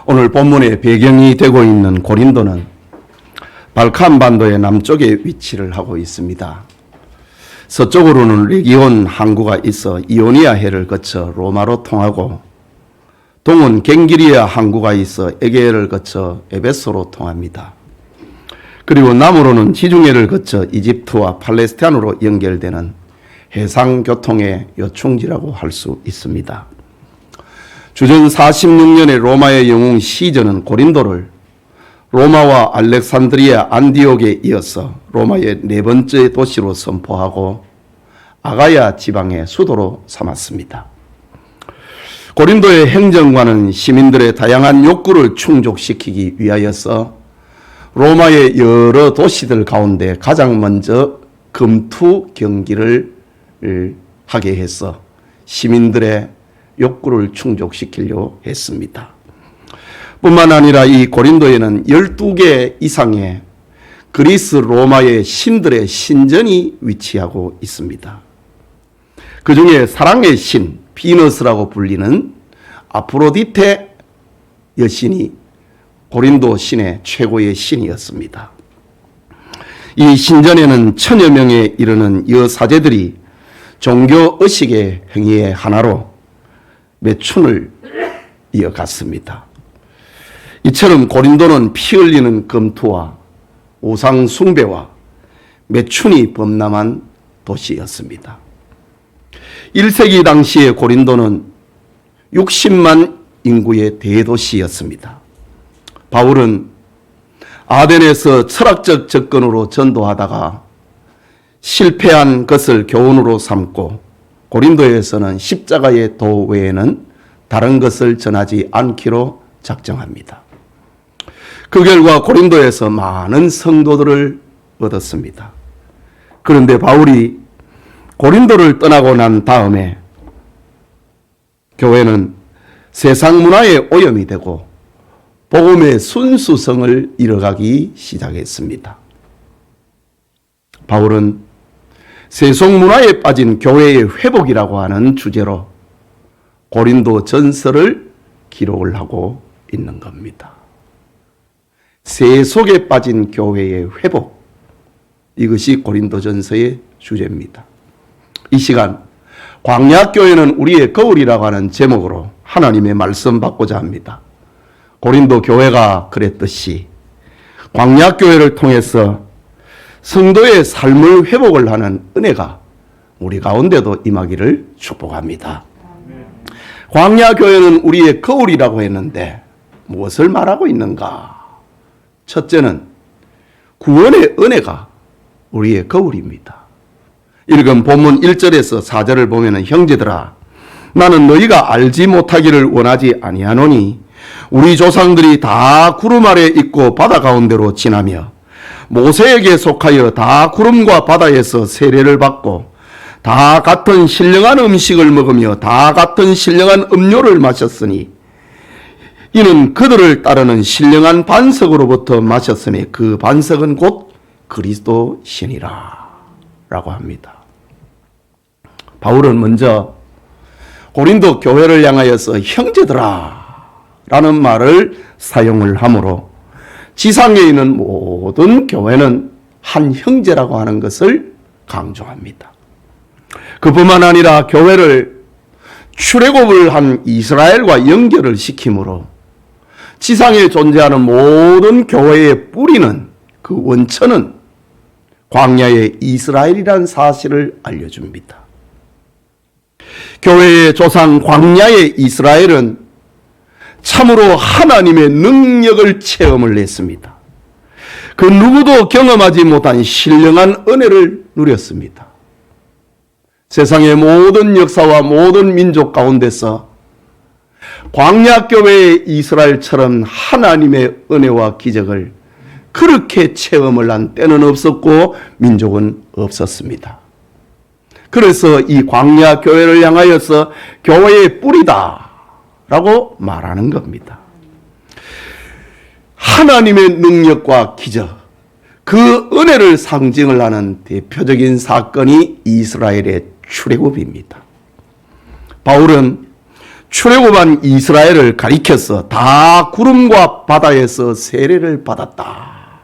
오늘 본문의 배경이 되고 있는 고린도는 발칸 반도의 남쪽에 위치를 하고 있습니다. 서쪽으로는 레기온 항구가 있어 이오니아 해를 거쳐 로마로 통하고, 동은 갱기리아 항구가 있어 에게해를 거쳐 에베소로 통합니다. 그리고 남으로는 지중해를 거쳐 이집트와 팔레스타인으로 연결되는 해상교통의 요충지라고 할 수 있습니다. 주전 46년의 로마의 영웅 시저는 고린도를 로마와 알렉산드리아, 안디옥에 이어서 로마의 네 번째 도시로 선포하고 아가야 지방의 수도로 삼았습니다. 고린도의 행정관은 시민들의 다양한 욕구를 충족시키기 위하여서 로마의 여러 도시들 가운데 가장 먼저 금투 경기를 하게 해서 시민들의 욕구를 충족시키려 했습니다. 뿐만 아니라 이 고린도에는 12개 이상의 그리스 로마의 신들의 신전이 위치하고 있습니다. 그 중에 사랑의 신 비너스라고 불리는 아프로디테 여신이 고린도 신의 최고의 신이었습니다. 이 신전에는 1000여 명에 이르는 여사제들이 종교 의식의 행위의 하나로 매춘을 이어갔습니다. 이처럼 고린도는 피 흘리는 금투와 우상 숭배와 매춘이 범람한 도시였습니다. 1세기 당시의 고린도는 60만 인구의 대도시였습니다. 바울은 아덴에서 철학적 접근으로 전도하다가 실패한 것을 교훈으로 삼고 고린도에서는 십자가의 도 외에는 다른 것을 전하지 않기로 작정합니다. 그 결과 고린도에서 많은 성도들을 얻었습니다. 그런데 바울이 고린도를 떠나고 난 다음에 교회는 세상 문화의 오염이 되고 복음의 순수성을 잃어가기 시작했습니다. 바울은 세속 문화에 빠진 교회의 회복이라고 하는 주제로 고린도 전서를 기록을 하고 있는 겁니다. 세속에 빠진 교회의 회복, 이것이 고린도 전서의 주제입니다. 이 시간 광야교회는 우리의 거울이라고 하는 제목으로 하나님의 말씀 받고자 합니다. 고린도 교회가 그랬듯이 광야교회를 통해서 성도의 삶을 회복을 하는 은혜가 우리 가운데도 임하기를 축복합니다. 광야교회는 우리의 거울이라고 했는데 무엇을 말하고 있는가? 첫째는 구원의 은혜가 우리의 거울입니다. 읽은 본문 1절에서 4절을 보면 형제들아 나는 너희가 알지 못하기를 원하지 아니하노니 우리 조상들이 다 구름 아래 있고 바다 가운데로 지나며 모세에게 속하여 다 구름과 바다에서 세례를 받고 다 같은 신령한 음식을 먹으며 다 같은 신령한 음료를 마셨으니 이는 그들을 따르는 신령한 반석으로부터 마셨으니 그 반석은 곧 그리스도 신이라 라고 합니다. 바울은 먼저 고린도 교회를 향하여서 형제들아 라는 말을 사용을 하므로 지상에 있는 모든 교회는 한 형제라고 하는 것을 강조합니다. 그뿐만 아니라 교회를 출애굽을 한 이스라엘과 연결을 시키므로 지상에 존재하는 모든 교회의 뿌리는 그 원천은 광야의 이스라엘이라는 사실을 알려줍니다. 교회의 조상 광야의 이스라엘은 참으로 하나님의 능력을 체험을 했습니다. 그 누구도 경험하지 못한 신령한 은혜를 누렸습니다. 세상의 모든 역사와 모든 민족 가운데서 광야교회의 이스라엘처럼 하나님의 은혜와 기적을 그렇게 체험을 한 때는 없었고 민족은 없었습니다. 그래서 이 광야교회를 향하여서 교회의 뿌리다 라고 말하는 겁니다. 하나님의 능력과 기적, 그 은혜를 상징을 하는 대표적인 사건이 이스라엘의 출애굽입니다. 바울은 출애굽한 이스라엘을 가리켜서 다 구름과 바다에서 세례를 받았다.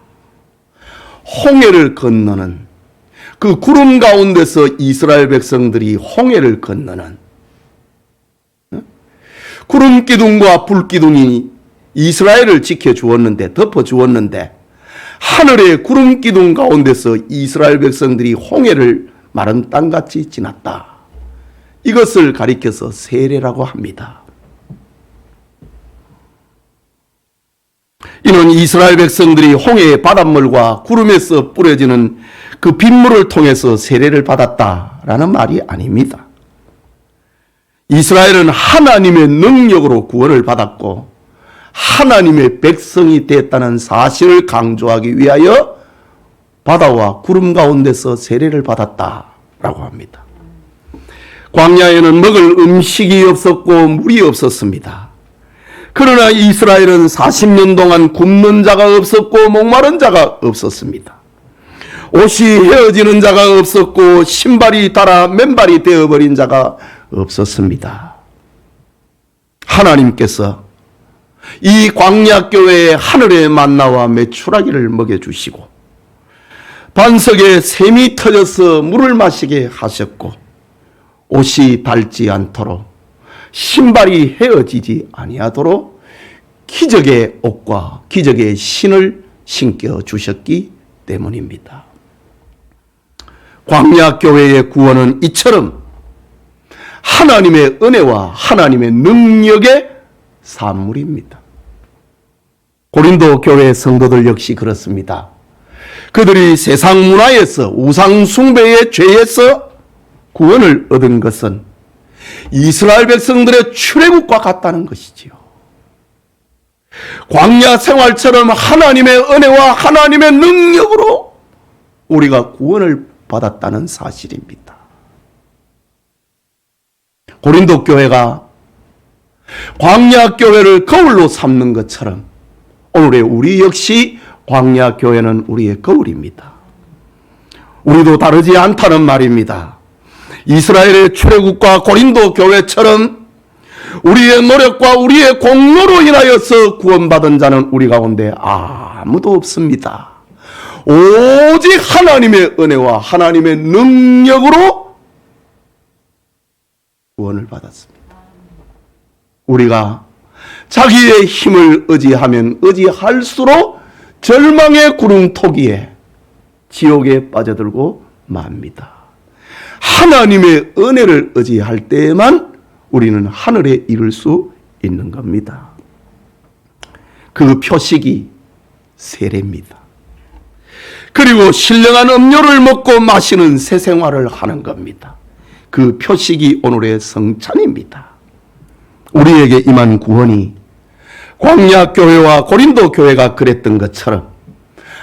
홍해를 건너는, 그 구름 가운데서 이스라엘 백성들이 홍해를 건너는, 구름 기둥과 불 기둥이 이스라엘을 지켜주었는데, 덮어주었는데, 하늘의 구름 기둥 가운데서 이스라엘 백성들이 홍해를 마른 땅같이 지났다. 이것을 가리켜서 세례라고 합니다. 이는 이스라엘 백성들이 홍해의 바닷물과 구름에서 뿌려지는 그 빗물을 통해서 세례를 받았다라는 말이 아닙니다. 이스라엘은 하나님의 능력으로 구원을 받았고 하나님의 백성이 됐다는 사실을 강조하기 위하여 바다와 구름 가운데서 세례를 받았다라고 합니다. 광야에는 먹을 음식이 없었고 물이 없었습니다. 그러나 이스라엘은 40년 동안 굶는 자가 없었고 목마른 자가 없었습니다. 옷이 헤어지는 자가 없었고 신발이 닳아 맨발이 되어버린 자가 없었습니다. 하나님께서 이 광야교회에 하늘의 만나와 메추라기를 먹여주시고 반석에 샘이 터져서 물을 마시게 하셨고 옷이 닳지 않도록 신발이 헤어지지 아니하도록 기적의 옷과 기적의 신을 신겨 주셨기 때문입니다. 광야교회의 구원은 이처럼 하나님의 은혜와 하나님의 능력의 산물입니다. 고린도 교회 성도들 역시 그렇습니다. 그들이 세상 문화에서 우상 숭배의 죄에서 구원을 얻은 것은 이스라엘 백성들의 출애굽과 같다는 것이지요. 광야 생활처럼 하나님의 은혜와 하나님의 능력으로 우리가 구원을 받았다는 사실입니다. 고린도 교회가 광야 교회를 거울로 삼는 것처럼 오늘의 우리 역시 광야 교회는 우리의 거울입니다. 우리도 다르지 않다는 말입니다. 이스라엘의 출애굽과 고린도 교회처럼 우리의 노력과 우리의 공로로 인하여서 구원받은 자는 우리 가운데 아무도 없습니다. 오직 하나님의 은혜와 하나님의 능력으로 구원을 받았습니다. 우리가 자기의 힘을 의지하면 의지할수록 절망의 구름토기에 지옥에 빠져들고 맙니다. 하나님의 은혜를 의지할 때에만 우리는 하늘에 이를 수 있는 겁니다. 그 표식이 세례입니다. 그리고 신령한 음료를 먹고 마시는 새 생활을 하는 겁니다. 그 표식이 오늘의 성찬입니다. 우리에게 임한 구원이 광야 교회와 고린도 교회가 그랬던 것처럼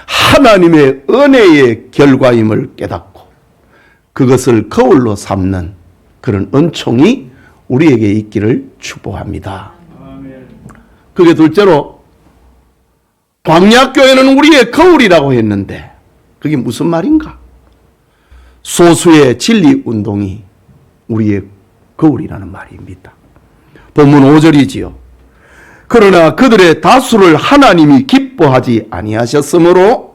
하나님의 은혜의 결과임을 깨닫고 그것을 거울로 삼는 그런 은총이 우리에게 있기를 축복합니다. 그게 둘째로 광야 교회는 우리의 거울이라고 했는데 그게 무슨 말인가? 소수의 진리 운동이 우리의 거울이라는 말입니다. 본문 5절이지요. 그러나 그들의 다수를 하나님이 기뻐하지 아니하셨으므로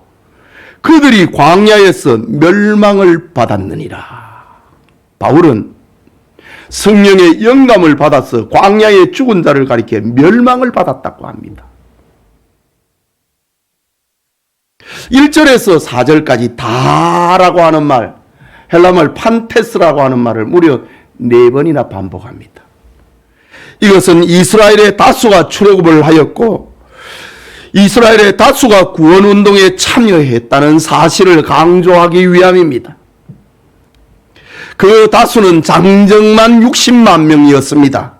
그들이 광야에서 멸망을 받았느니라. 바울은 성령의 영감을 받아서 광야의 죽은 자를 가리켜 멸망을 받았다고 합니다. 1절에서 4절까지 다라고 하는 말, 헬라말 판테스라고 하는 말을 무려 4번이나 반복합니다. 이것은 이스라엘의 다수가 출애굽을 하였고 이스라엘의 다수가 구원운동에 참여했다는 사실을 강조하기 위함입니다. 그 다수는 장정만 60만 명이었습니다.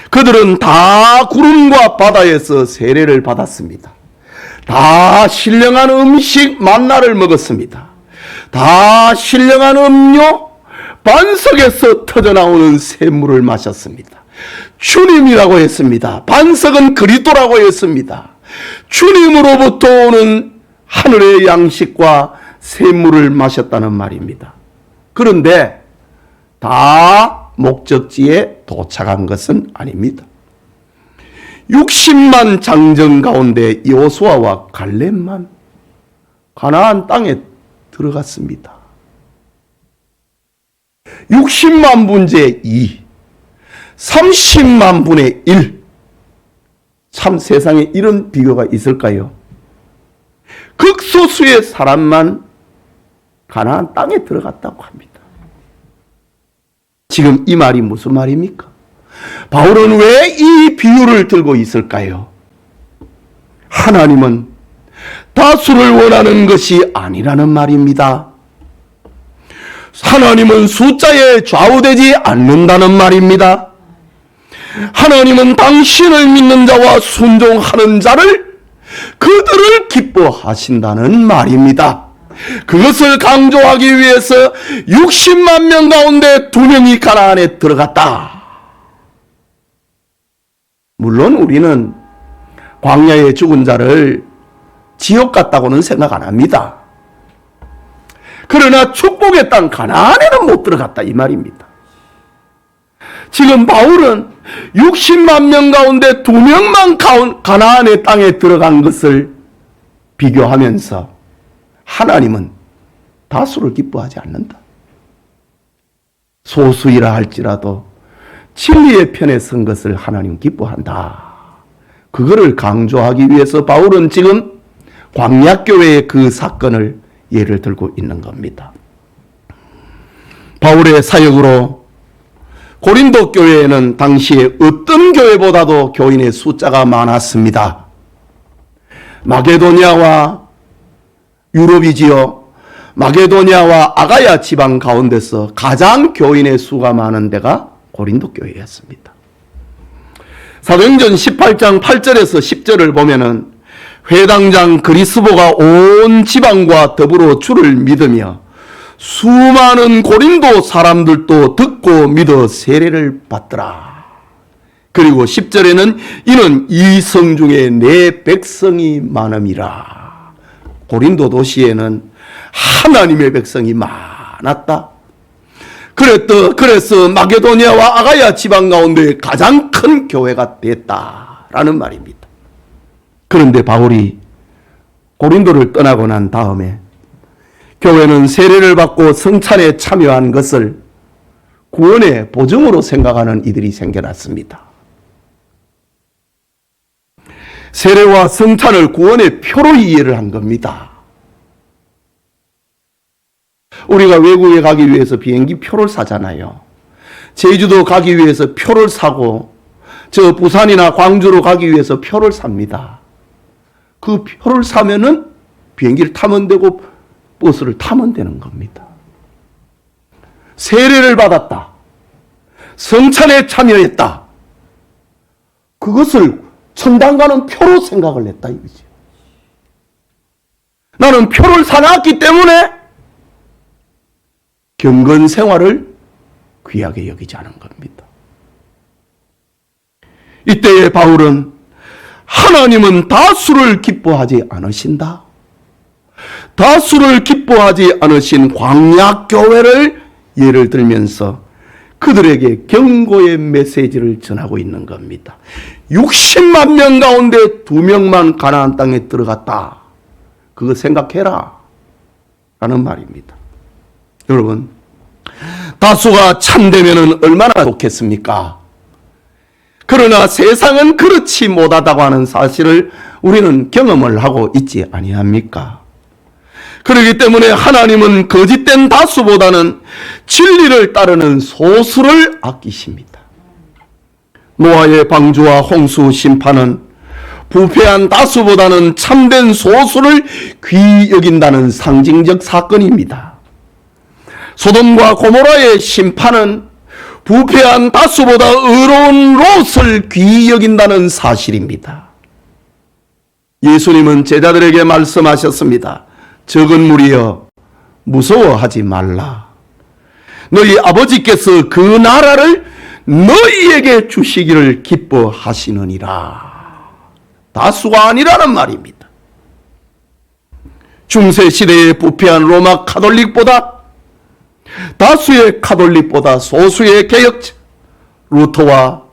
그들은 다 구름과 바다에서 세례를 받았습니다. 다 신령한 음식 만나를 먹었습니다. 다 신령한 음료 반석에서 터져나오는 샘물을 마셨습니다. 주님이라고 했습니다. 반석은 그리스도라고 했습니다. 주님으로부터 오는 하늘의 양식과 샘물을 마셨다는 말입니다. 그런데 다 목적지에 도착한 것은 아닙니다. 60만 장정 가운데 여호수아와 갈렙만 가나안 땅에 들어갔습니다. 60만 분의 2, 30만 분의 1. 참 세상에 이런 비교가 있을까요? 극소수의 사람만 가나안 땅에 들어갔다고 합니다. 지금 이 말이 무슨 말입니까? 바울은 왜 이 비유를 들고 있을까요? 하나님은 다수를 원하는 것이 아니라는 말입니다. 하나님은 숫자에 좌우되지 않는다는 말입니다. 하나님은 당신을 믿는 자와 순종하는 자를 그들을 기뻐하신다는 말입니다. 그것을 강조하기 위해서 60만 명 가운데 2명이 가나안에 들어갔다. 물론 우리는 광야에 죽은 자를 지옥 같다고는 생각 안 합니다. 그러나 축복의 땅 가나안에는 못 들어갔다 이 말입니다. 지금 바울은 60만 명 가운데 2명만 가나안의 땅에 들어간 것을 비교하면서 하나님은 다수를 기뻐하지 않는다. 소수이라 할지라도 진리의 편에 선 것을 하나님 기뻐한다. 그거를 강조하기 위해서 바울은 지금 광야교회의 그 사건을 예를 들고 있는 겁니다. 바울의 사역으로 고린도 교회에는 당시에 어떤 교회보다도 교인의 숫자가 많았습니다. 마게도니아와 유럽이지요. 마게도니아와 아가야 지방 가운데서 가장 교인의 수가 많은 데가 고린도 교회였습니다. 사도행전 18장 8절에서 10절을 보면은 회당장 그리스보가 온 지방과 더불어 주를 믿으며 수많은 고린도 사람들도 듣고 믿어 세례를 받더라. 그리고 10절에는 이는 이 성 중에 내 백성이 많음이라. 고린도 도시에는 하나님의 백성이 많았다. 그래서 마게도니아와 아가야 지방 가운데 가장 큰 교회가 됐다라는 말입니다. 그런데 바울이 고린도를 떠나고 난 다음에 교회는 세례를 받고 성찬에 참여한 것을 구원의 보증으로 생각하는 이들이 생겨났습니다. 세례와 성찬을 구원의 표로 이해를 한 겁니다. 우리가 외국에 가기 위해서 비행기 표를 사잖아요. 제주도 가기 위해서 표를 사고 저 부산이나 광주로 가기 위해서 표를 삽니다. 그 표를 사면은 비행기를 타면 되고 버스를 타면 되는 겁니다. 세례를 받았다. 성찬에 참여했다. 그것을 천당 가는 표로 생각을 했다 이거죠. 나는 표를 사놨기 때문에 경건 생활을 귀하게 여기지 않은 겁니다. 이때의 바울은 하나님은 다수를 기뻐하지 않으신다. 다수를 기뻐하지 않으신 광야교회를 예를 들면서 그들에게 경고의 메시지를 전하고 있는 겁니다. 60만 명 가운데 2명만 가나안 땅에 들어갔다. 그거 생각해라. 라는 말입니다. 여러분, 다수가 참되면 얼마나 좋겠습니까? 그러나 세상은 그렇지 못하다고 하는 사실을 우리는 경험을 하고 있지 아니합니까? 그렇기 때문에 하나님은 거짓된 다수보다는 진리를 따르는 소수를 아끼십니다. 노아의 방주와 홍수 심판은 부패한 다수보다는 참된 소수를 귀히 여긴다는 상징적 사건입니다. 소돔과 고모라의 심판은 부패한 다수보다 의로운 롯을 귀히 여긴다는 사실입니다. 예수님은 제자들에게 말씀하셨습니다. 적은 무리여 무서워하지 말라. 너희 아버지께서 그 나라를 너희에게 주시기를 기뻐하시느니라. 다수가 아니라는 말입니다. 중세시대의 부패한 로마 카톨릭보다 다수의 카톨릭보다 소수의 개혁자 루터와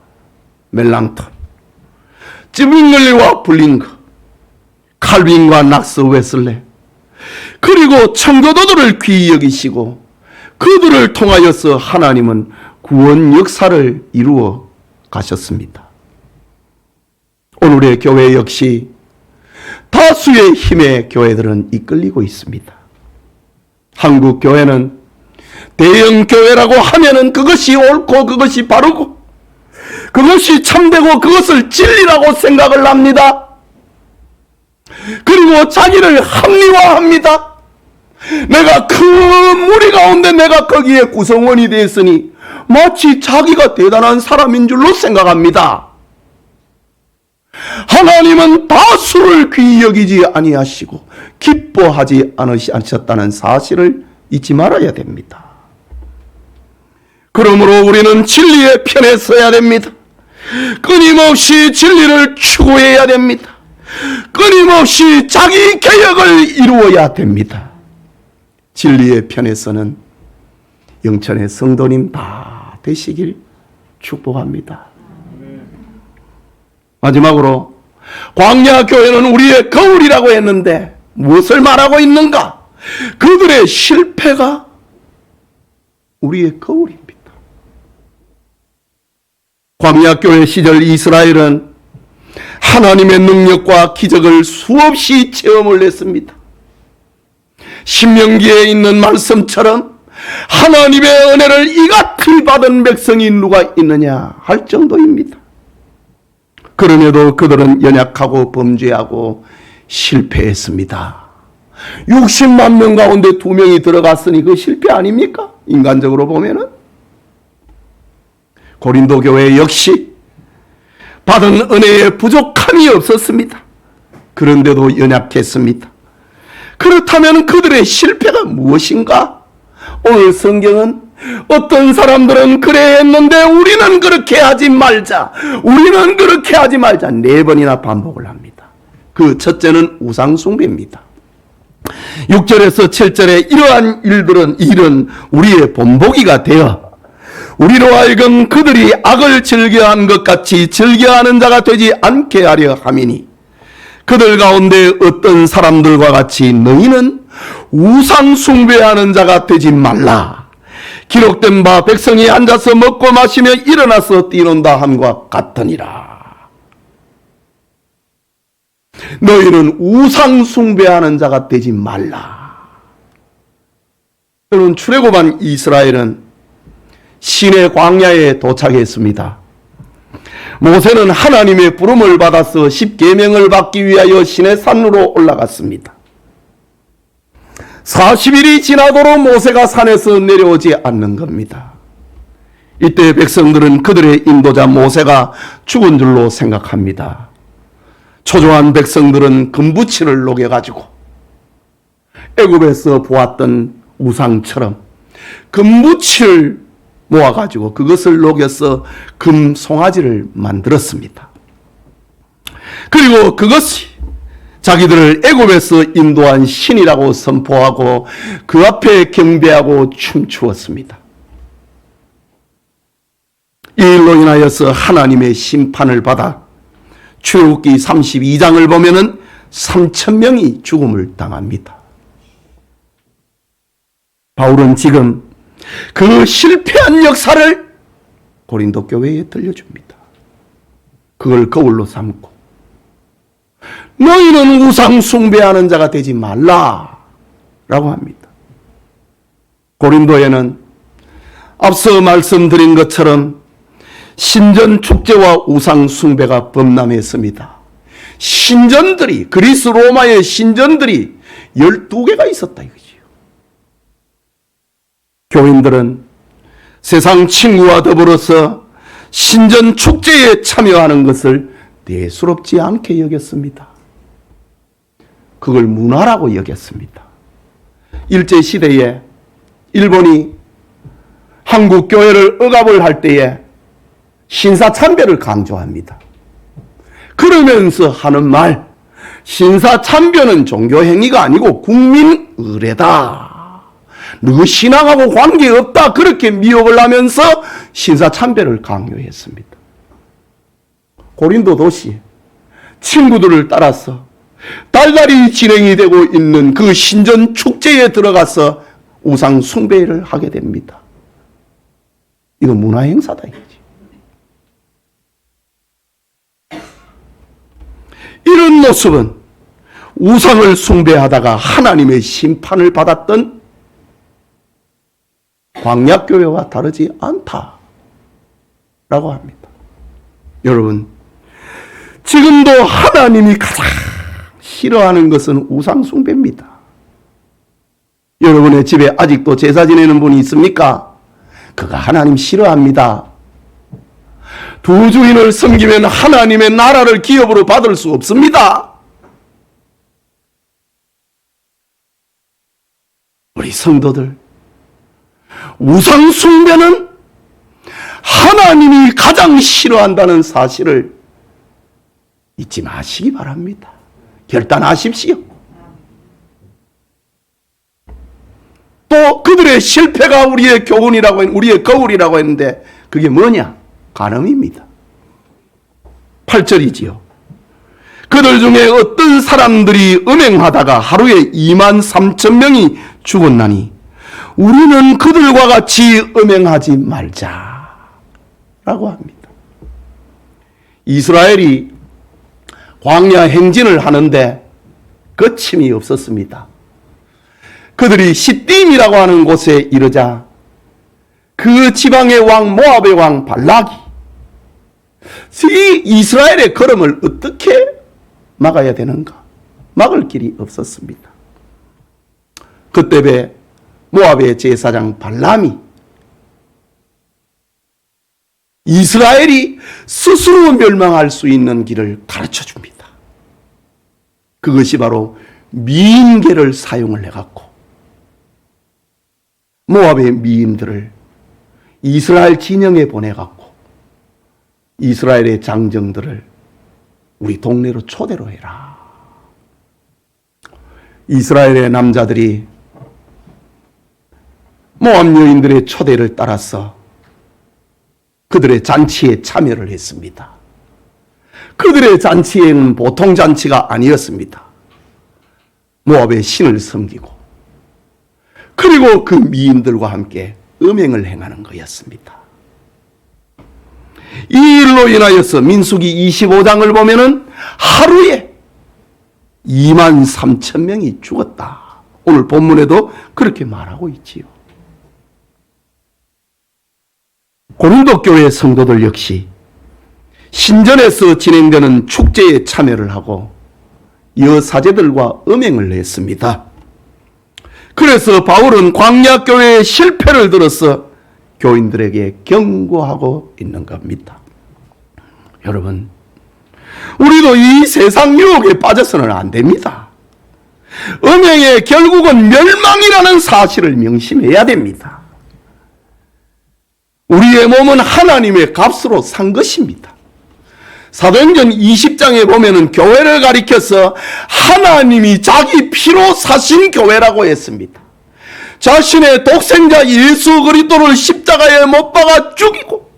멜랑턴, 찌밍글리와 블링크, 칼빈과 낙스 웨슬레, 그리고 청교도들을 귀히 여기시고 그들을 통하여서 하나님은 구원 역사를 이루어 가셨습니다. 오늘의 교회 역시 다수의 힘의 교회들은 이끌리고 있습니다. 한국 교회는 대형 교회라고 하면은 그것이 옳고 그것이 바르고 그것이 참되고 그것을 진리라고 생각을 합니다. 그리고 자기를 합리화합니다. 내가 큰 무리 가운데 내가 거기에 구성원이 되었으니 마치 자기가 대단한 사람인 줄로 생각합니다. 하나님은 다수를 귀히 여기지 아니하시고 기뻐하지 않으셨다는 사실을 잊지 말아야 됩니다. 그러므로 우리는 진리의 편에 서야 됩니다. 끊임없이 진리를 추구해야 됩니다. 끊임없이 자기 개혁을 이루어야 됩니다. 진리의 편에서는 영천의 성도님 다 되시길 축복합니다. 마지막으로 광야교회는 우리의 거울이라고 했는데 무엇을 말하고 있는가? 그들의 실패가 우리의 거울입니다. 광야교회 시절 이스라엘은 하나님의 능력과 기적을 수없이 체험을 했습니다. 신명기에 있는 말씀처럼 하나님의 은혜를 이같이 받은 백성이 누가 있느냐 할 정도입니다. 그럼에도 그들은 연약하고 범죄하고 실패했습니다. 60만 명 가운데 2명이 들어갔으니 그 실패 아닙니까? 인간적으로 보면은. 고린도 교회 역시 받은 은혜에 부족함이 없었습니다. 그런데도 연약했습니다. 그렇다면 그들의 실패가 무엇인가? 오늘 성경은 어떤 사람들은 그래 했는데 우리는 그렇게 하지 말자. 우리는 그렇게 하지 말자. 4번이나 반복을 합니다. 그 첫째는 우상숭배입니다. 6절에서 7절에 이러한 일은 우리의 본보기가 되어 우리로 하여금 그들이 악을 즐겨한 것 같이 즐겨하는 자가 되지 않게 하려 함이니 그들 가운데 어떤 사람들과 같이 너희는 우상 숭배하는 자가 되지 말라. 기록된 바 백성이 앉아서 먹고 마시며 일어나서 뛰논다 함과 같으니라. 너희는 우상 숭배하는 자가 되지 말라. 여러분, 출애굽한 이스라엘은 신의 광야에 도착했습니다. 모세는 하나님의 부름을 받아서 십계명을 받기 위하여 신의 산으로 올라갔습니다. 40일이 지나도록 모세가 산에서 내려오지 않는 겁니다. 이때 백성들은 그들의 인도자 모세가 죽은 줄로 생각합니다. 초조한 백성들은 금부치를 녹여가지고 애굽에서 보았던 우상처럼 금부치를 모아가지고 그것을 녹여서 금 송아지를 만들었습니다. 그리고 그것이 자기들을 애굽에서 인도한 신이라고 선포하고 그 앞에 경배하고 춤추었습니다. 이 일로 인하여서 하나님의 심판을 받아 출애굽기 32장을 보면은 3,000명이 죽음을 당합니다. 바울은 지금 그 실패한 역사를 고린도 교회에 들려줍니다. 그걸 거울로 삼고 너희는 우상 숭배하는 자가 되지 말라 라고 합니다. 고린도에는 앞서 말씀드린 것처럼 신전 축제와 우상 숭배가 범람했습니다. 신전들이, 그리스 로마의 신전들이 12개가 있었다 이거지요. 교인들은 세상 친구와 더불어서 신전 축제에 참여하는 것을 대수롭지 않게 여겼습니다. 그걸 문화라고 여겼습니다. 일제시대에 일본이 한국 교회를 억압을 할 때에 신사참배를 강조합니다. 그러면서 하는 말, 신사참배는 종교행위가 아니고 국민의례다. 너 신앙하고 관계없다 그렇게 미혹을 하면서 신사참배를 강요했습니다. 고린도 도시에 친구들을 따라서 달달이 진행이 되고 있는 그 신전 축제에 들어가서 우상 숭배를 하게 됩니다. 이거 문화행사다 이거지. 이런 모습은 우상을 숭배하다가 하나님의 심판을 받았던 광야교회와 다르지 않다라고 합니다. 여러분, 지금도 하나님이 가장 싫어하는 것은 우상 숭배입니다. 여러분의 집에 아직도 제사 지내는 분이 있습니까? 그가 하나님 싫어합니다. 두 주인을 섬기면 하나님의 나라를 기업으로 받을 수 없습니다. 우리 성도들, 우상 숭배는 하나님이 가장 싫어한다는 사실을 잊지 마시기 바랍니다. 결단하십시오. 또 그들의 실패가 우리의 교훈이라고 우리의 거울이라고 했는데 그게 뭐냐? 간음입니다. 8절이지요. 그들 중에 어떤 사람들이 음행하다가 하루에 23,000명이 죽었나니 우리는 그들과 같이 음행하지 말자라고 합니다. 이스라엘이 광야 행진을 하는데 거침이 없었습니다. 그들이 시딤이라고 하는 곳에 이르자 그 지방의 왕 모압의 왕 발락이 이 이스라엘의 걸음을 어떻게 막아야 되는가? 막을 길이 없었습니다. 그때 모압의 제사장 발람이 이스라엘이 스스로 멸망할 수 있는 길을 가르쳐 줍니다. 그것이 바로 미인계를 사용을 해갖고 모압의 미인들을 이스라엘 진영에 보내갖고 이스라엘의 장정들을 우리 동네로 초대로 해라. 이스라엘의 남자들이 모압 여인들의 초대를 따라서 그들의 잔치에 참여를 했습니다. 그들의 잔치에는 보통 잔치가 아니었습니다. 모압의 신을 섬기고 그리고 그 미인들과 함께 음행을 행하는 거였습니다. 이 일로 인하여서 민수기 25장을 보면은 하루에 23,000명이 죽었다. 오늘 본문에도 그렇게 말하고 있지요. 고린도 교회 성도들 역시 신전에서 진행되는 축제에 참여를 하고 여사제들과 음행을 했습니다. 그래서 바울은 광야교회의 실패를 들어서 교인들에게 경고하고 있는 겁니다. 여러분, 우리도 이 세상 유혹에 빠져서는 안 됩니다. 음행의 결국은 멸망이라는 사실을 명심해야 됩니다. 우리의 몸은 하나님의 값으로 산 것입니다. 사도행전 20장에 보면은 교회를 가리켜서 하나님이 자기 피로 사신 교회라고 했습니다. 자신의 독생자 예수 그리스도를 십자가에 못 박아 죽이고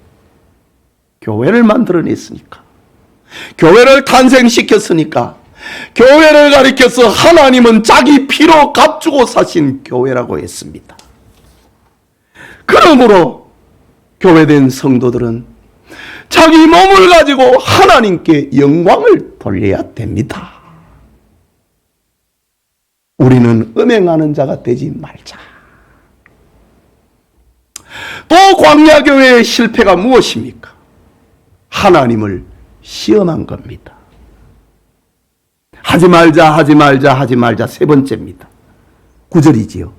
교회를 만들어냈으니까, 교회를 탄생시켰으니까 교회를 가리켜서 하나님은 자기 피로 값주고 사신 교회라고 했습니다. 그러므로 교회된 성도들은 자기 몸을 가지고 하나님께 영광을 돌려야 됩니다. 우리는 음행하는 자가 되지 말자. 또 광야교회의 실패가 무엇입니까? 하나님을 시험한 겁니다. 하지 말자 세 번째입니다. 9절이지요.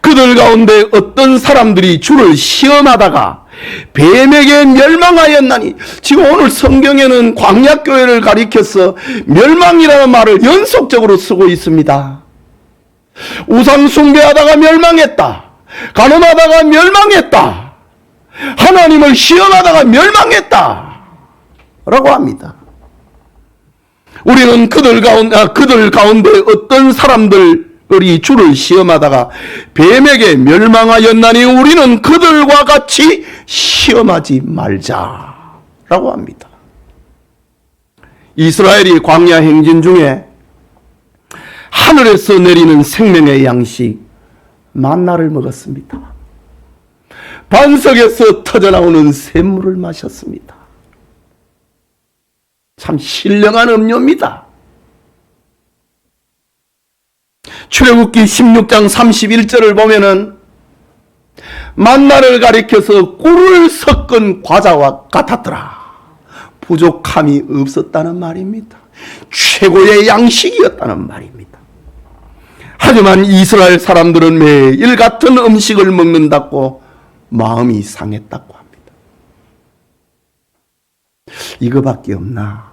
그들 가운데 어떤 사람들이 주를 시험하다가 뱀에게 멸망하였나니, 지금 오늘 성경에는 광야교회를 가리켜서 멸망이라는 말을 연속적으로 쓰고 있습니다. 우상 숭배하다가 멸망했다. 간음하다가 멸망했다. 하나님을 시험하다가 멸망했다. 라고 합니다. 우리는 그들 가운데 어떤 사람들 주를 시험하다가 뱀에게 멸망하였나니 우리는 그들과 같이 시험하지 말자라고 합니다. 이스라엘이 광야 행진 중에 하늘에서 내리는 생명의 양식 만나를 먹었습니다. 반석에서 터져나오는 샘물을 마셨습니다. 참 신령한 음료입니다. 출애굽기 16장 31절을 보면은 만나를 가리켜서 꿀을 섞은 과자와 같았더라. 부족함이 없었다는 말입니다. 최고의 양식이었다는 말입니다. 하지만 이스라엘 사람들은 매일 같은 음식을 먹는다고 마음이 상했다고 합니다. 이거밖에 없나?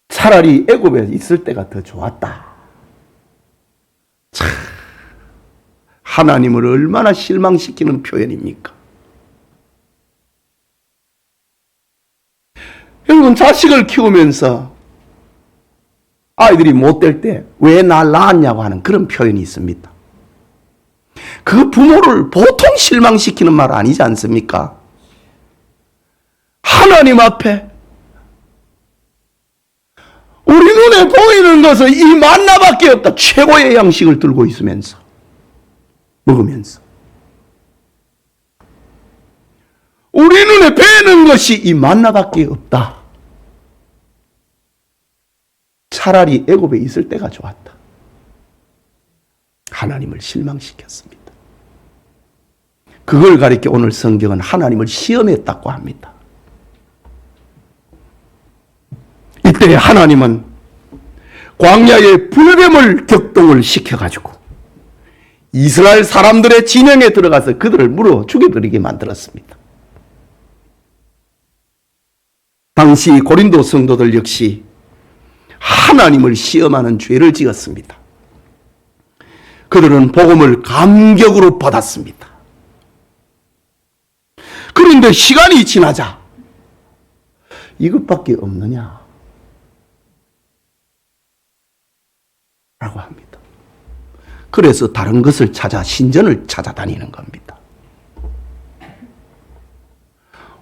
차라리 애굽에 있을 때가 더 좋았다. 참, 하나님을 얼마나 실망시키는 표현입니까? 여러분, 자식을 키우면서 아이들이 못될 때 왜 날 낳았냐고 하는 그런 표현이 있습니다. 그 부모를 보통 실망시키는 말 아니지 않습니까? 하나님 앞에 우리 눈에 보이는 것은 이 만나밖에 없다. 최고의 양식을 들고 있으면서 먹으면서 우리 눈에 뵈는 것이 이 만나밖에 없다. 차라리 애굽에 있을 때가 좋았다. 하나님을 실망시켰습니다. 그걸 가리켜 오늘 성경은 하나님을 시험했다고 합니다. 이때 하나님은 광야의 불뱀을 격동을 시켜가지고 이스라엘 사람들의 진영에 들어가서 그들을 물어 죽여버리게 만들었습니다. 당시 고린도 성도들 역시 하나님을 시험하는 죄를 지었습니다. 그들은 복음을 감격으로 받았습니다. 그런데 시간이 지나자 이것밖에 없느냐? 라고 합니다. 그래서 다른 것을 찾아 신전을 찾아다니는 겁니다.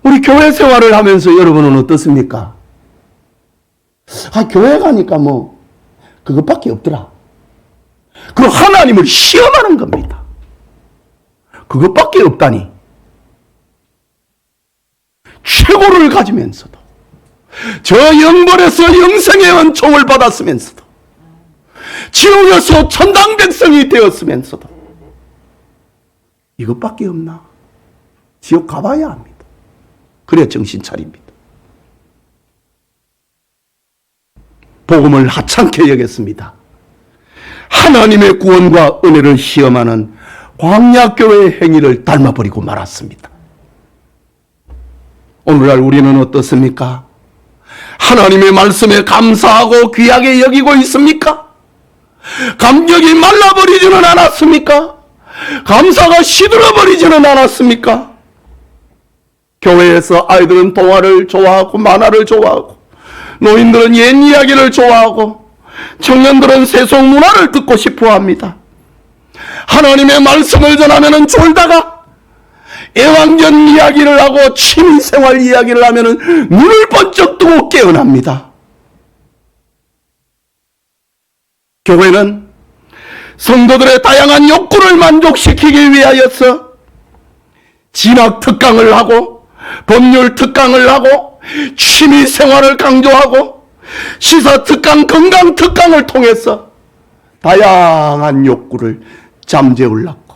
우리 교회 생활을 하면서 여러분은 어떻습니까? 교회 가니까 뭐 그것밖에 없더라. 그럼 하나님을 시험하는 겁니다. 그것밖에 없다니. 최고를 가지면서도 저 영벌에서 영생의 은총을 받았으면서도 지옥에서 천당 백성이 되었으면서도 이것밖에 없나? 지옥 가봐야 합니다. 그래야 정신 차립니다. 복음을 하찮게 여겼습니다. 하나님의 구원과 은혜를 시험하는 광야교회의 행위를 닮아버리고 말았습니다. 오늘날 우리는 어떻습니까? 하나님의 말씀에 감사하고 귀하게 여기고 있습니까? 감격이 말라버리지는 않았습니까? 감사가 시들어버리지는 않았습니까? 교회에서 아이들은 동화를 좋아하고 만화를 좋아하고 노인들은 옛 이야기를 좋아하고 청년들은 세속 문화를 듣고 싶어 합니다. 하나님의 말씀을 전하면 졸다가 애완견 이야기를 하고 취미생활 이야기를 하면 눈을 번쩍 뜨고 깨어납니다. 교회는 성도들의 다양한 욕구를 만족시키기 위하여서 진학 특강을 하고 법률 특강을 하고 취미생활을 강조하고 시사 특강, 건강 특강을 통해서 다양한 욕구를 잠재우려고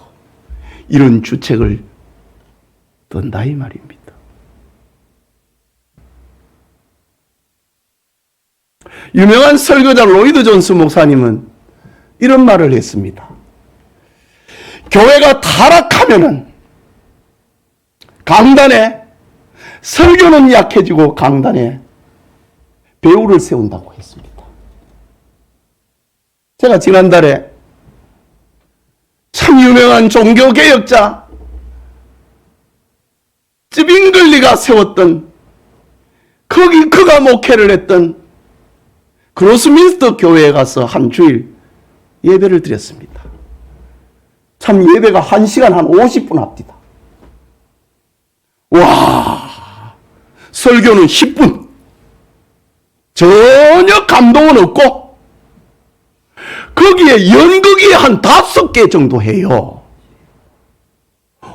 이런 주책을 던다 이 말입니다. 유명한 설교자 로이드 존스 목사님은 이런 말을 했습니다. 교회가 타락하면은 강단에 설교는 약해지고 강단에 배우를 세운다고 했습니다. 제가 지난달에 참 유명한 종교개혁자 쯔빙글리가 세웠던 그가 목회를 했던 크로스민스터 교회에 가서 한 주일 예배를 드렸습니다. 참 예배가 1시간 한 50분 합니다. 와, 설교는 10분. 전혀 감동은 없고 거기에 연극이 한 5개 정도 해요.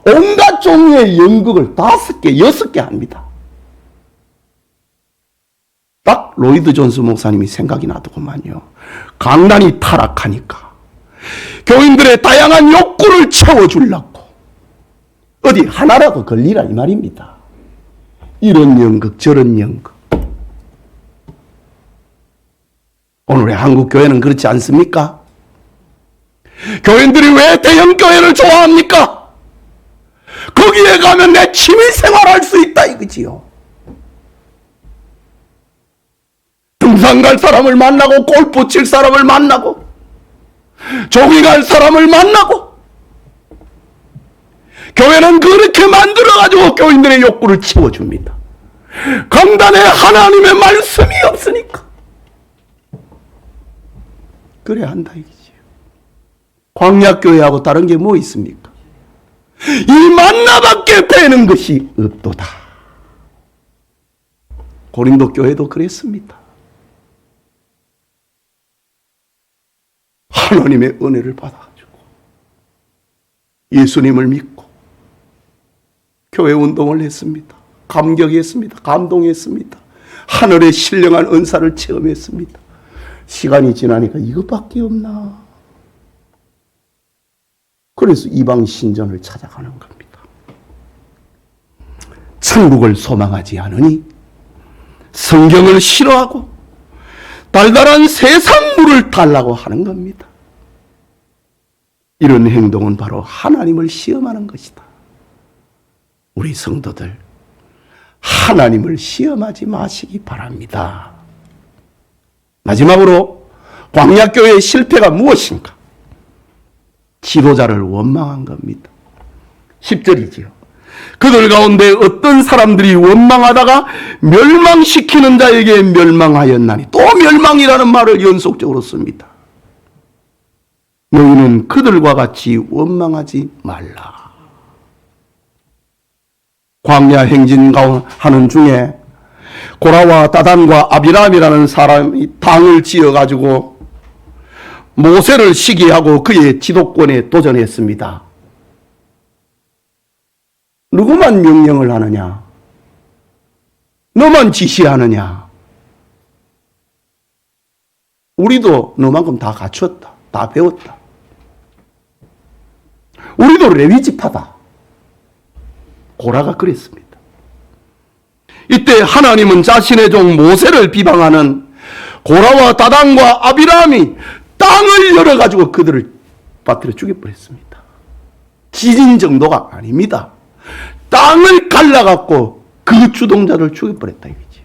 온갖 종류의 연극을 5개, 6개 합니다. 딱 로이드 존스 목사님이 생각이 나더구만요. 강단이 타락하니까 교인들의 다양한 욕구를 채워주려고 어디 하나라도 걸리라 이 말입니다. 이런 연극 저런 연극. 오늘의 한국 교회는 그렇지 않습니까? 교인들이 왜 대형 교회를 좋아합니까? 거기에 가면 내 취미생활 할 수 있다 이거지요. 등산 갈 사람을 만나고 골프 칠 사람을 만나고 조기 갈 사람을 만나고 교회는 그렇게 만들어가지고 교인들의 욕구를 채워줍니다. 강단에 하나님의 말씀이 없으니까 그래 한다 이거지요. 광야교회하고 다른 게 뭐 있습니까? 이 만나밖에 배는 것이 없도다. 고린도 교회도 그랬습니다. 하나님의 은혜를 받아가지고 예수님을 믿고 교회 운동을 했습니다. 감격했습니다. 감동했습니다. 하늘의 신령한 은사를 체험했습니다. 시간이 지나니까 이것밖에 없나? 그래서 이방 신전을 찾아가는 겁니다. 천국을 소망하지 않으니 성경을 싫어하고 달달한 세상물을 달라고 하는 겁니다. 이런 행동은 바로 하나님을 시험하는 것이다. 우리 성도들 하나님을 시험하지 마시기 바랍니다. 마지막으로 광야교회의 실패가 무엇인가? 지도자를 원망한 겁니다. 10절이지요. 그들 가운데 어떤 사람들이 원망하다가 멸망시키는 자에게 멸망하였나니, 또 멸망이라는 말을 연속적으로 씁니다. 너희는 그들과 같이 원망하지 말라. 광야 행진 하는 중에 고라와 다단과 아비람이라는 사람이 당을 지어가지고 모세를 시기하고 그의 지도권에 도전했습니다. 누구만 명령을 하느냐? 너만 지시하느냐? 우리도 너만큼 다 갖췄다. 다 배웠다. 우리도 레위지파다. 고라가 그랬습니다. 이때 하나님은 자신의 종 모세를 비방하는 고라와 다단과 아비람이 땅을 열어가지고 그들을 빠뜨려 죽여버렸습니다. 지진 정도가 아닙니다. 땅을 갈라갖고 그 주동자를 죽여버렸다 이거지요.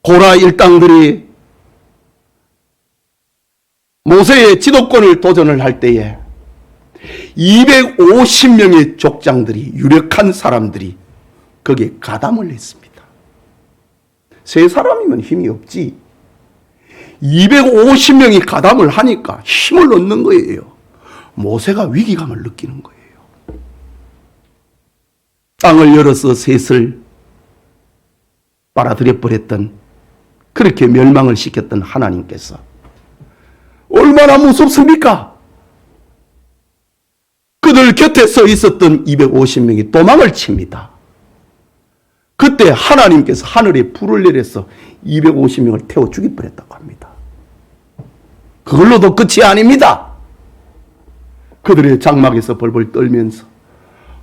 고라 일당들이 모세의 지도권을 도전을 할 때에 250명의 족장들이, 유력한 사람들이 거기에 가담을 했습니다. 세 사람이면 힘이 없지. 250명이 가담을 하니까 힘을 얻는 거예요. 모세가 위기감을 느끼는 거예요. 땅을 열어서 셋을 빨아들여 버렸던, 그렇게 멸망을 시켰던 하나님께서 얼마나 무섭습니까? 그들 곁에 서 있었던 250명이 도망을 칩니다. 그때 하나님께서 하늘에 불을 내려서 250명을 태워 죽여버렸다고 합니다. 그걸로도 끝이 아닙니다. 그들의 장막에서 벌벌 떨면서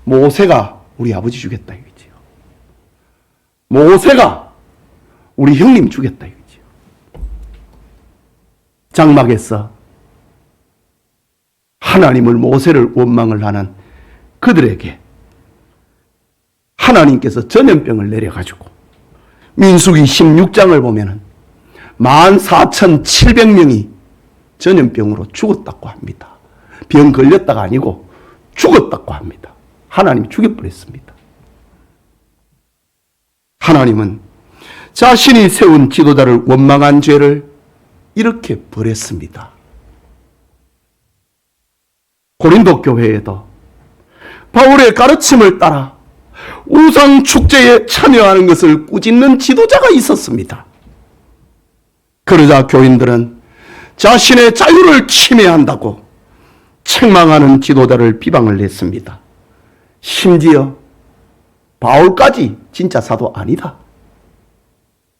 모세가 우리 아버지 죽였다 이거지요. 모세가 우리 형님 죽였다 이거지요. 장막에서 하나님을, 모세를 원망을 하는 그들에게 하나님께서 전염병을 내려가지고, 민수기 16장을 보면은 14,700명이 전염병으로 죽었다고 합니다. 병 걸렸다가 아니고 죽었다고 합니다. 하나님이 죽여버렸습니다. 하나님은 자신이 세운 지도자를 원망한 죄를 이렇게 벌했습니다. 고린도 교회에도 바울의 가르침을 따라 우상 축제에 참여하는 것을 꾸짖는 지도자가 있었습니다. 그러자 교인들은 자신의 자유를 침해한다고 책망하는 지도자를 비방을 했습니다. 심지어 바울까지 진짜 사도 아니다,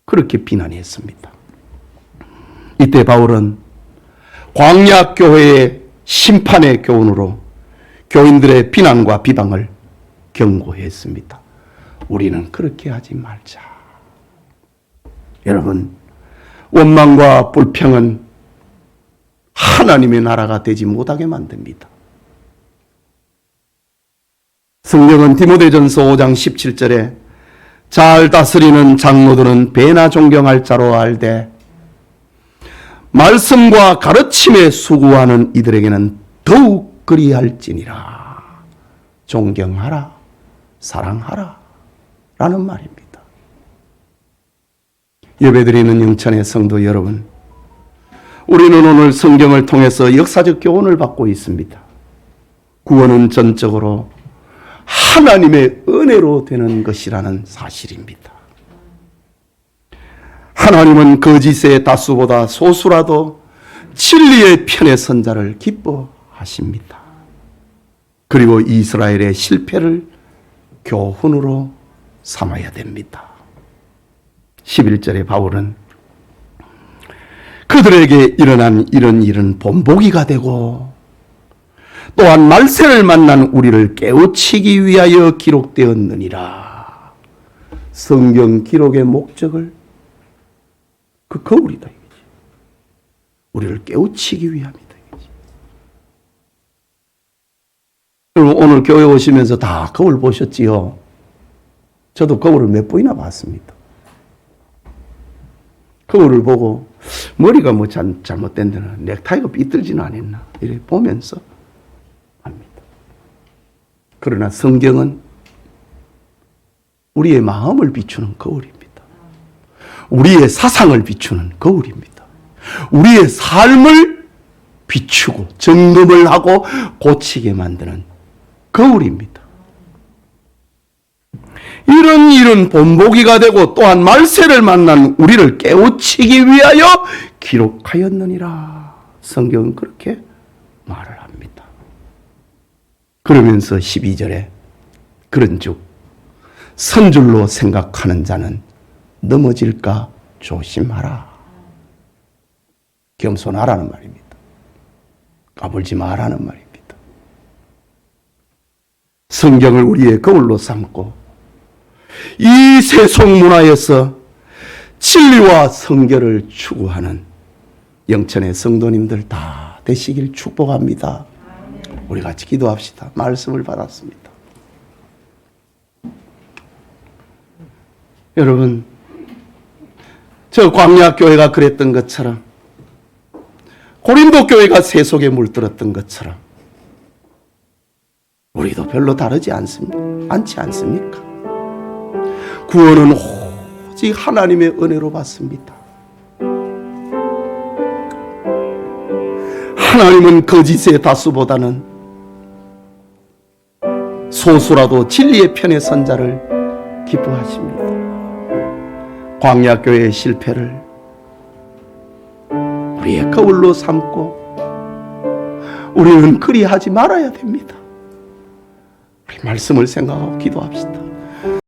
그렇게 비난했습니다. 이때 바울은 광야 교회의 심판의 교훈으로 교인들의 비난과 비방을 경고했습니다. 우리는 그렇게 하지 말자. 여러분, 원망과 불평은 하나님의 나라가 되지 못하게 만듭니다. 성경은 디모데전서 5장 17절에 잘 다스리는 장로들은 배나 존경할 자로 알되 말씀과 가르침에 수고하는 이들에게는 더욱 그리할지니라. 존경하라, 사랑하라 라는 말입니다. 예배드리는 영천의 성도 여러분, 우리는 오늘 성경을 통해서 역사적 교훈을 받고 있습니다. 구원은 전적으로 하나님의 은혜로 되는 것이라는 사실입니다. 하나님은 거짓의 다수보다 소수라도 진리의 편에 선 자를 기뻐하십니다. 그리고 이스라엘의 실패를 교훈으로 삼아야 됩니다. 11절에 바울은 그들에게 일어난 이런 일은 본보기가 되고 또한 말세를 만난 우리를 깨우치기 위하여 기록되었느니라. 성경 기록의 목적을 그 거울이다 이거지. 우리를 깨우치기 위함이다 이거지. 여러분, 오늘 교회 오시면서 다 거울 보셨지요? 저도 거울을 몇 번이나 봤습니다. 거울을 보고 머리가 뭐 잘못된 데는 넥타이가 삐뚤지는 않았나 이렇게 보면서 합니다. 그러나 성경은 우리의 마음을 비추는 거울입니다. 우리의 사상을 비추는 거울입니다. 우리의 삶을 비추고 점검을 하고 고치게 만드는 거울입니다. 이런 일은 본보기가 되고 또한 말세를 만난 우리를 깨우치기 위하여 기록하였느니라. 성경은 그렇게 말을 합니다. 그러면서 12절에 그런즉 선줄로 생각하는 자는 넘어질까 조심하라. 겸손하라는 말입니다. 까불지 마라는 말입니다. 성경을 우리의 거울로 삼고 이 세속 문화에서 진리와 성결을 추구하는 영천의 성도님들 다 되시길 축복합니다. 우리 같이 기도합시다. 말씀을 받았습니다. 여러분, 저 광야교회가 그랬던 것처럼 고린도 교회가 세속에 물들었던 것처럼 우리도 별로 다르지 않지 않습니까? 구원은 오직 하나님의 은혜로 받습니다. 하나님은 거짓의 다수보다는 소수라도 진리의 편에 선 자를 기뻐하십니다. 광야교회의 실패를 우리의 거울로 삼고 우리는 그리하지 말아야 됩니다. 우리 말씀을 생각하고 기도합시다.